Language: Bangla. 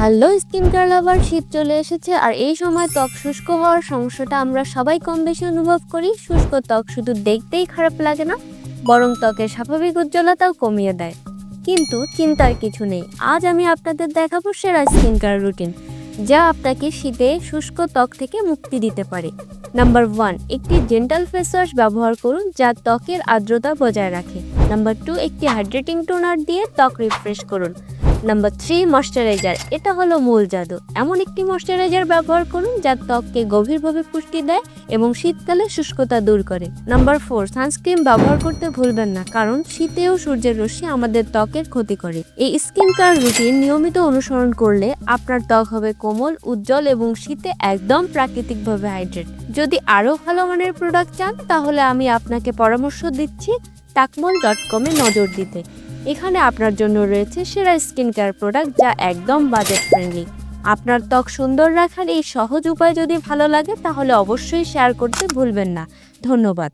হ্যালো স্কিন কেয়ার লাভার, শীত চলে এসেছে আর এই সময় ত্বক শুষ্ক হওয়ার সমস্যাটা আমরা সবাই কম বেশি অনুভব করি। শুষ্ক ত্বক শুধু দেখতেই খারাপ লাগে না, বরং ত্বকের স্বাভাবিক উজ্জ্বলতাও কমিয়ে দেয়। কিন্তু চিন্তার কিছু নেই, আজ আমি আপনাদের দেখাবো সেরা স্কিন কেয়ার রুটিন, যা আপনাকে শীতে শুষ্ক ত্বক থেকে মুক্তি দিতে পারে। নাম্বার 1, একটি জেন্টাল ফেস ওয়াশ ব্যবহার করুন যা ত্বকের আর্দ্রতা বজায় রাখে। নাম্বার 2, একটি হাইড্রেটিং টোনার দিয়ে ত্বক রিফ্রেশ করুন। Number 3, moisturiser. এটা হলো মূল জাদু। এমন একটি ময়শ্চারাইজার ব্যবহার করুন যা ত্বককে গভীরভাবে পুষ্টি দেয় এবং শীতকালে শুষ্কতা দূর করে। নাম্বার 4, সানস্ক্রিন ব্যবহার করতে ভুলবেন না, কারণ শীতেও সূর্যের রশ্মি আমাদের ত্বকের ক্ষতি করে। এই স্কিন কেয়ার রুটিন নিয়মিত অনুসরণ করলে আপনার ত্বক হবে কোমল, উজ্জ্বল এবং শীতে একদম প্রাকৃতিকভাবে হাইড্রেট। যদি আরও ভালো মানের প্রোডাক্ট চান, তাহলে আমি আপনাকে পরামর্শ দিচ্ছি takmol.com এ নজর দিতে। এখানে আপনার জন্য রয়েছে সেরা স্কিন কেয়ার প্রোডাক্ট, যা একদম বাজেট ফ্রেন্ডলি। আপনার ত্বক সুন্দর রাখার এই সহজ উপায় যদি ভালো লাগে, তাহলে অবশ্যই শেয়ার করতে ভুলবেন না। ধন্যবাদ।